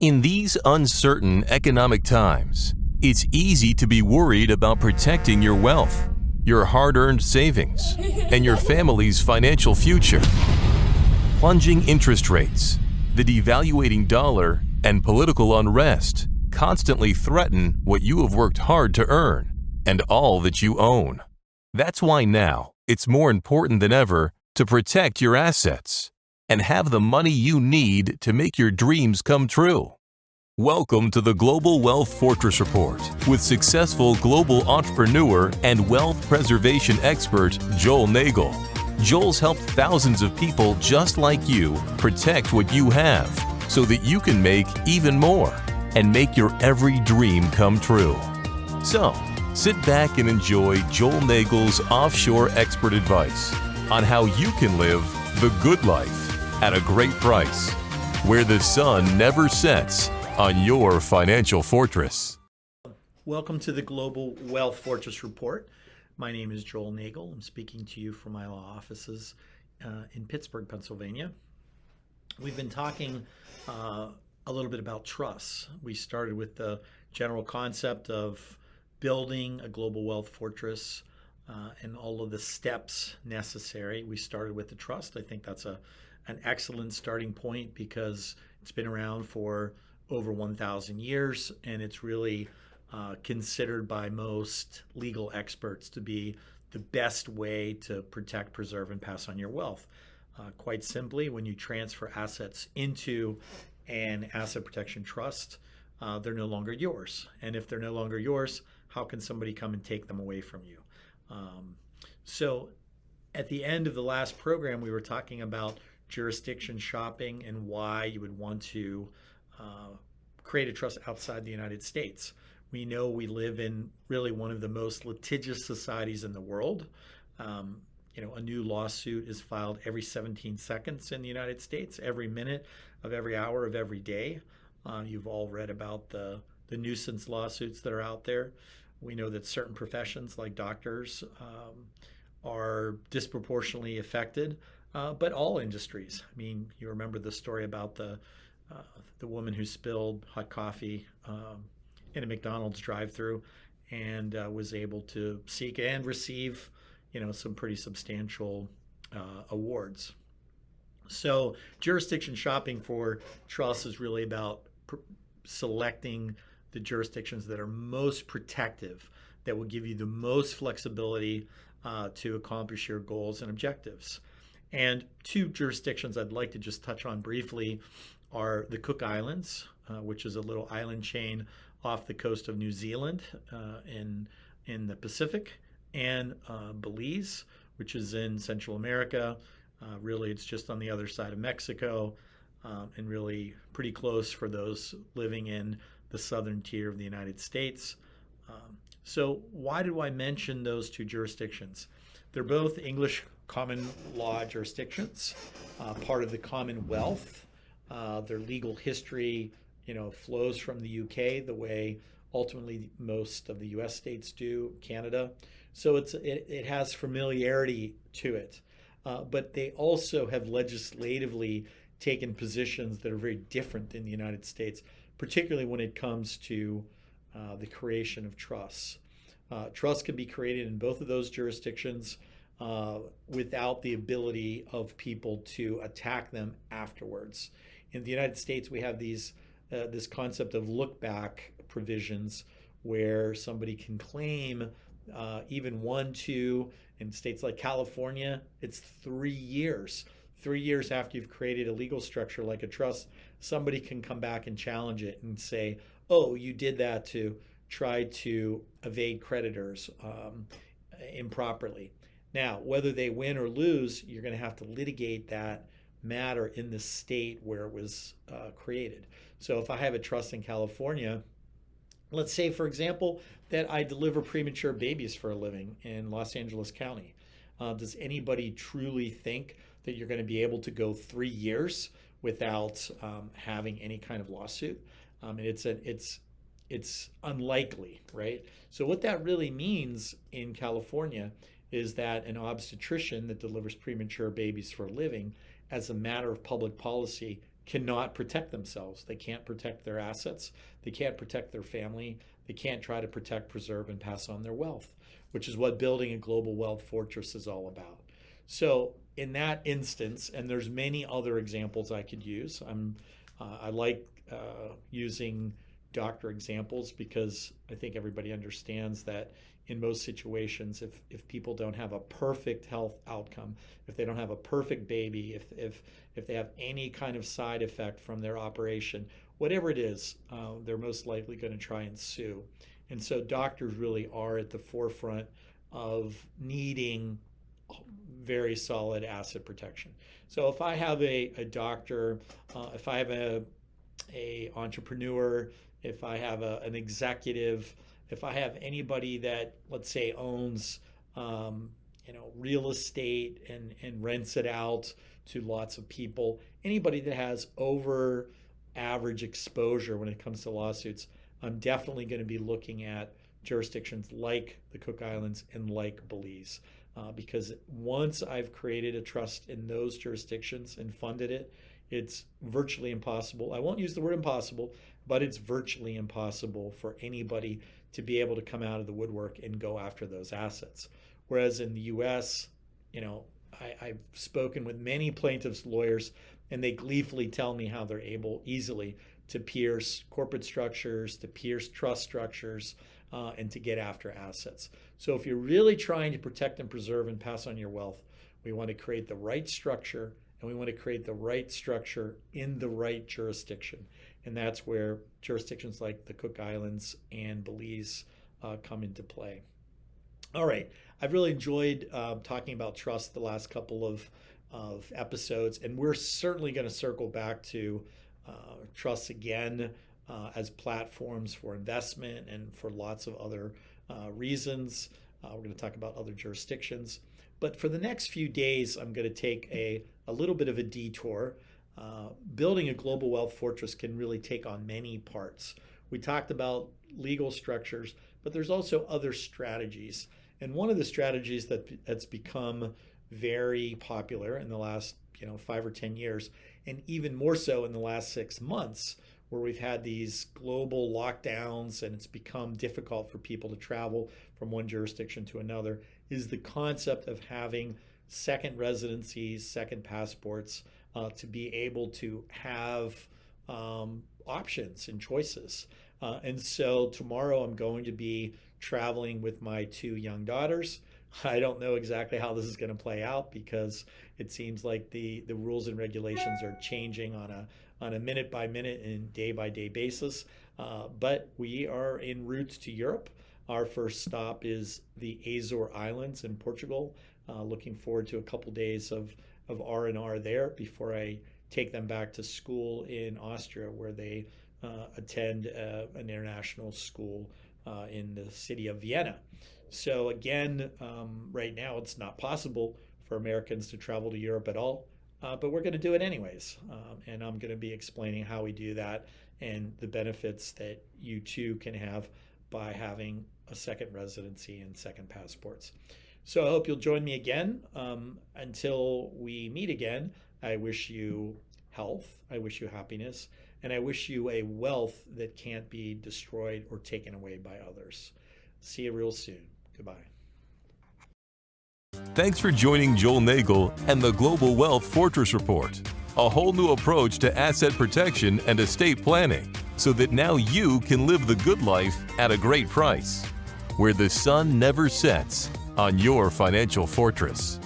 In these uncertain economic times, it's easy to be worried about protecting your wealth, your hard-earned savings, and your family's financial future. Plunging interest rates, the devaluating dollar, and political unrest constantly threaten what you have worked hard to earn and all that you own. That's why now it's more important than ever to protect your assets and have the money you need to make your dreams come true. Welcome to the Global Wealth Fortress Report with successful global entrepreneur and wealth preservation expert Joel Nagel. Joel's helped thousands of people just like you protect what you have so that you can make even more and make your every dream come true. So, sit back and enjoy Joel Nagel's offshore expert advice on how you can live the good life at a great price, where the sun never sets on your financial fortress. Welcome to the Global Wealth Fortress Report. My name is Joel Nagel. I'm speaking to you from my law offices in Pittsburgh, Pennsylvania. We've been talking a little bit about trusts. We started with the general concept of building a global wealth fortress and all of the steps necessary. We started with the trust. I think that's an excellent starting point because it's been around for over 1,000 years, and it's really considered by most legal experts to be the best way to protect, preserve, and pass on your wealth. Quite simply, when you transfer assets into an asset protection trust, they're no longer yours. And if they're no longer yours, how can somebody come and take them away from you? So at the end of the last program, we were talking about jurisdiction shopping and why you would want to create a trust outside the United States. We know we live in really one of the most litigious societies in the world. A new lawsuit is filed every 17 seconds in the United States, every minute of every hour of every day. You've all read about the nuisance lawsuits that are out there. We know that certain professions like doctors are disproportionately affected, but all industries. I mean, you remember the story about the woman who spilled hot coffee in a McDonald's drive-thru and was able to seek and receive, some pretty substantial awards. So jurisdiction shopping for trusts is really about selecting the jurisdictions that are most protective, that will give you the most flexibility to accomplish your goals and objectives. And two jurisdictions I'd like to just touch on briefly are the Cook Islands, which is a little island chain off the coast of New Zealand in the Pacific, and Belize, which is in Central America. Really, it's just on the other side of Mexico, and really pretty close for those living in the southern tier of the United States. So why do I mention those two jurisdictions? They're both English common law jurisdictions, part of the Commonwealth. Their legal history, flows from the UK the way ultimately most of the US states do, Canada. So it has familiarity to it. But they also have legislatively taken positions that are very different in the United States, particularly when it comes to the creation of trusts. Trusts can be created in both of those jurisdictions without the ability of people to attack them afterwards. In the United States, we have this concept of look-back provisions where somebody can claim even 1, 2, in states like California, it's 3 years. 3 years after you've created a legal structure like a trust, somebody can come back and challenge it and say, oh, you did that to try to evade creditors improperly. Now, whether they win or lose, you're going to have to litigate that matter in the state where it was created. So if I have a trust in California, let's say, for example, that I deliver premature babies for a living in Los Angeles County. Does anybody truly think that you're going to be able to go 3 years without having any kind of lawsuit? It's unlikely, right? So what that really means in California is that an obstetrician that delivers premature babies for a living, as a matter of public policy, cannot protect themselves. They can't protect their assets. They can't protect their family. They can't try to protect, preserve, and pass on their wealth, which is what building a global wealth fortress is all about. So in that instance, and there's many other examples I could use. I like using doctor examples because I think everybody understands that in most situations, if people don't have a perfect health outcome, if they don't have a perfect baby, if they have any kind of side effect from their operation, whatever it is, they're most likely going to try and sue. And so doctors really are at the forefront of needing very solid asset protection. So if I have a doctor, if I have a entrepreneur, if I have an executive, if I have anybody that, let's say, owns real estate and rents it out to lots of people, anybody that has over average exposure when it comes to lawsuits, I'm definitely going to be looking at jurisdictions like the Cook Islands and like Belize. Because once I've created a trust in those jurisdictions and funded it, it's virtually impossible. I won't use the word impossible, but it's virtually impossible for anybody to be able to come out of the woodwork and go after those assets. Whereas in the US, I've spoken with many plaintiffs' lawyers, and they gleefully tell me how they're able easily to pierce corporate structures, to pierce trust structures, and to get after assets. So if you're really trying to protect and preserve and pass on your wealth, we want to create the right structure, and we want to create the right structure in the right jurisdiction. And that's where jurisdictions like the Cook Islands and Belize come into play. All right, I've really enjoyed talking about trust the last couple of episodes, and we're certainly going to circle back to trusts again as platforms for investment and for lots of other reasons. We're going to talk about other jurisdictions. But for the next few days, I'm going to take a little bit of a detour. Building a global wealth fortress can really take on many parts. We talked about legal structures, but there's also other strategies. And one of the strategies that's become very popular in the last 5 or 10 years, and even more so in the last 6 months, where we've had these global lockdowns and it's become difficult for people to travel from one jurisdiction to another, is the concept of having second residencies, second passports, to be able to have options and choices. And so tomorrow I'm going to be traveling with my 2 young daughters. I don't know exactly how this is going to play out because it seems like the rules and regulations are changing on a minute by minute and day by day basis. But we are en route to Europe. Our first stop is the Azores Islands in Portugal. Looking forward to a couple days of R&R there before I take them back to school in Austria, where they attend an international school in the city of Vienna. So again, right now it's not possible for Americans to travel to Europe at all, but we're going to do it anyways. And I'm going to be explaining how we do that and the benefits that you too can have by having a second residency and second passports. So I hope you'll join me again. Until we meet again, I wish you health, I wish you happiness, and I wish you a wealth that can't be destroyed or taken away by others. See you real soon. Goodbye. Thanks for joining Joel Nagel and the Global Wealth Fortress Report, a whole new approach to asset protection and estate planning, so that now you can live the good life at a great price, where the sun never sets on your financial fortress.